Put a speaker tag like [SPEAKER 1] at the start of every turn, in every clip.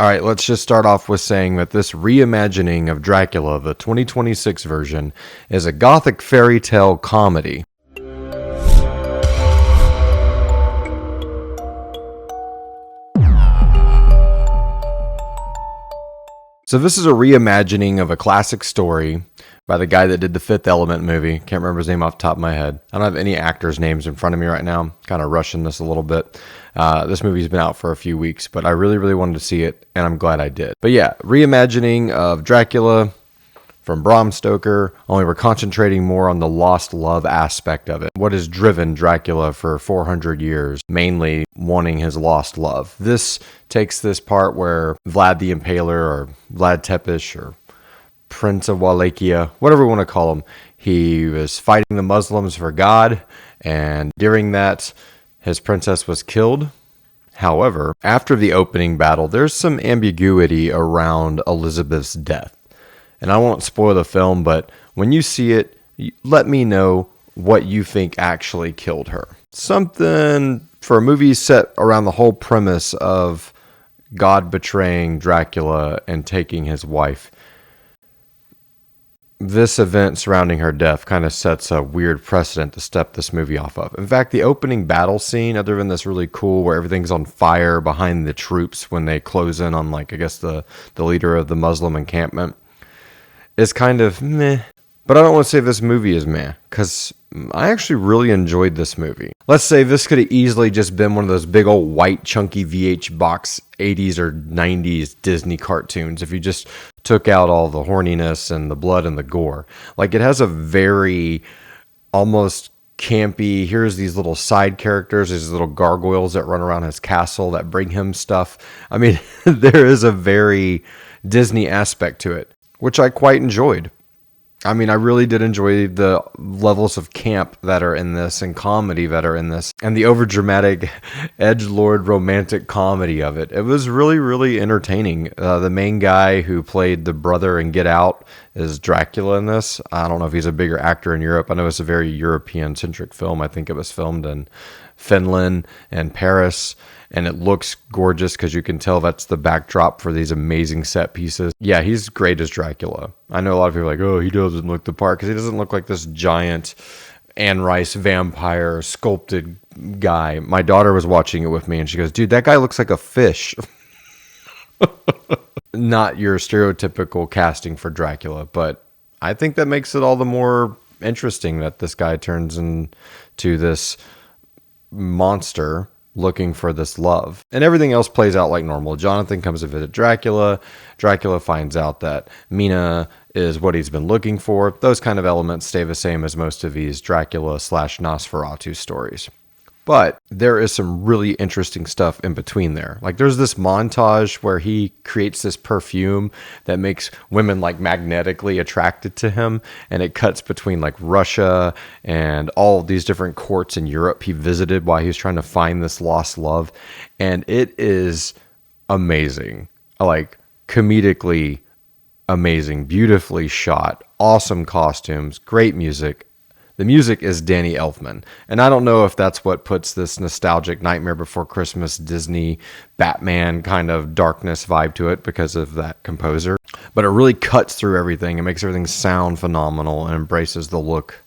[SPEAKER 1] All right, let's just start off with saying that this reimagining of Dracula, the 2026 version, is a gothic fairy tale comedy. So this is a reimagining of a classic story by the guy that did the Fifth Element movie. Can't remember his name off the top of my head. I don't have any actors' names in front of me right now. I'm kind of rushing this a little bit. This movie's been out for a few weeks, but I really wanted to see it, and I'm glad I did. But yeah, reimagining of Dracula from Bram Stoker, only we're concentrating more on the lost love aspect of it. What has driven Dracula for 400 years, mainly wanting his lost love. This takes this part where Vlad the Impaler, or Vlad Tepes, or Prince of Wallachia, whatever we want to call him, he was fighting the Muslims for God, and during that, his princess was killed. However, after the opening battle, there's some ambiguity around Elizabeth's death. And I won't spoil the film, but when you see it, let me know what you think actually killed her. Something for a movie set around the whole premise of God betraying Dracula and taking his wife. This event surrounding her death kind of sets a weird precedent to step this movie off of. In fact, the opening battle scene, other than this really cool where everything's on fire behind the troops when they close in on, like, I guess the leader of the Muslim encampment, is kind of meh. But I don't want to say this movie is meh, because I actually really enjoyed this movie. Let's say this could have easily just been one of those big old white chunky VH box 80s or 90s Disney cartoons if you just took out all the horniness and the blood and the gore. Like, it has a very almost campy, here's these little side characters, these little gargoyles that run around his castle that bring him stuff. I mean, there is a very Disney aspect to it, which I quite enjoyed. I mean, I really did enjoy the levels of camp that are in this and comedy that are in this and the overdramatic edgelord romantic comedy of it. It was really entertaining. The main guy who played the brother in Get Out is Dracula in this. I don't know if he's a bigger actor in Europe. I know it's a very European-centric film. I think it was filmed in Finland and Paris. And it looks gorgeous because you can tell that's the backdrop for these amazing set pieces. Yeah, he's great as Dracula. I know a lot of people are like, oh, he doesn't look the part, because he doesn't look like this giant Anne Rice vampire sculpted guy. My daughter was watching it with me, and she goes, dude, that guy looks like a fish. Not your stereotypical casting for Dracula, but I think that makes it all the more interesting that this guy turns into this monster looking for this love. And everything else plays out like normal. Jonathan comes to visit Dracula. Dracula finds out that Mina is what he's been looking for. Those kind of elements stay the same as most of these Dracula/Nosferatu stories. But there is some really interesting stuff in between there. Like, there's this montage where he creates this perfume that makes women like magnetically attracted to him. And it cuts between like Russia and all these different courts in Europe he visited while he was trying to find this lost love. And it is amazing. Like, comedically amazing, beautifully shot, awesome costumes, great music. The music is Danny Elfman, and I don't know if that's what puts this nostalgic Nightmare Before Christmas Disney Batman kind of darkness vibe to it because of that composer, but it really cuts through everything and makes everything sound phenomenal and embraces the look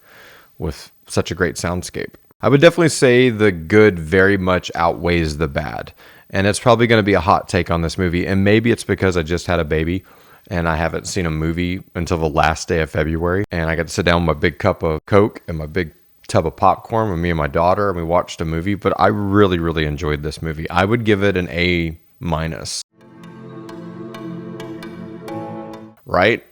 [SPEAKER 1] with such a great soundscape. I would definitely say the good very much outweighs the bad, and it's probably going to be a hot take on this movie, and maybe it's because I just had a baby and I haven't seen a movie until the last day of February. And I got to sit down with my big cup of Coke and my big tub of popcorn with me and my daughter, and we watched a movie. But I really enjoyed this movie. I would give it an A-. Right?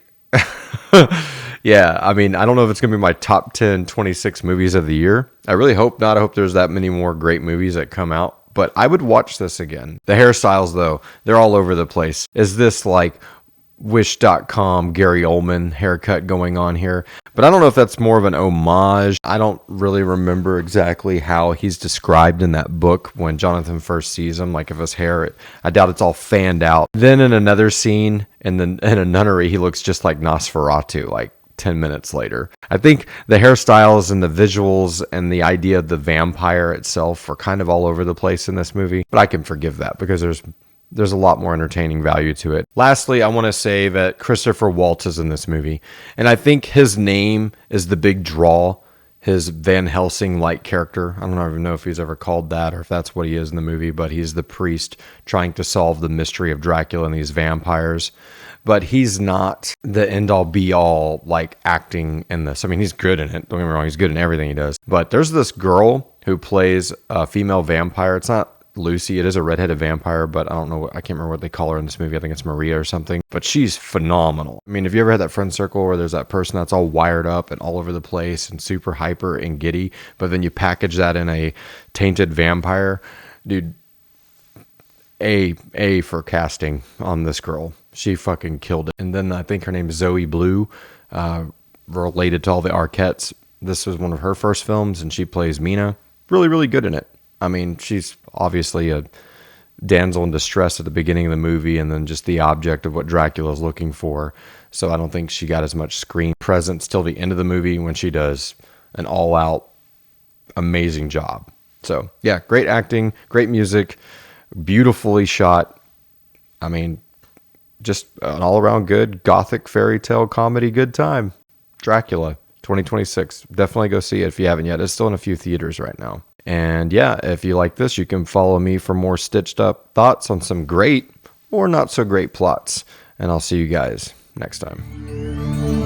[SPEAKER 1] Yeah, I mean, I don't know if it's going to be my top 10, 26 movies of the year. I really hope not. I hope there's that many more great movies that come out. But I would watch this again. The hairstyles, though, they're all over the place. Is this like Wish.com Gary Oldman haircut going on here? But I don't know if that's more of an homage. I don't really remember exactly how he's described in that book when Jonathan first sees him, like if his hair, I doubt it's all fanned out. Then in another scene in a nunnery, he looks just like Nosferatu, like 10 minutes later. I think the hairstyles and the visuals and the idea of the vampire itself are kind of all over the place in this movie, but I can forgive that because there's there's a lot more entertaining value to it. Lastly, I want to say that Christopher Waltz is in this movie, and I think his name is the big draw. His Van Helsing-like character. I don't even know if he's ever called that or if that's what he is in the movie, but he's the priest trying to solve the mystery of Dracula and these vampires. But he's not the end-all be-all like acting in this. I mean, he's good in it. Don't get me wrong, he's good in everything he does. But there's this girl who plays a female vampire. It's not Lucy. It is a redheaded vampire, but I don't know. I can't remember what they call her in this movie. I think it's Maria or something. But she's phenomenal. I mean, have you ever had that friend circle where there's that person that's all wired up and all over the place and super hyper and giddy, but then you package that in a tainted vampire? Dude, A for casting on this girl. She fucking killed it. And then I think her name is Zoe Blue, related to all the Arquettes. This was one of her first films, and she plays Mina. Really, really good in it. I mean, she's obviously a damsel in distress at the beginning of the movie and then just the object of what Dracula's looking for. So I don't think she got as much screen presence till the end of the movie when she does an all-out amazing job. So, yeah, great acting, great music, beautifully shot. I mean, just an all-around good gothic fairy tale comedy good time. Dracula, 2026. Definitely go see it if you haven't yet. It's still in a few theaters right now. And yeah, if you like this, you can follow me for more stitched up thoughts on some great or not so great plots. And I'll see you guys next time.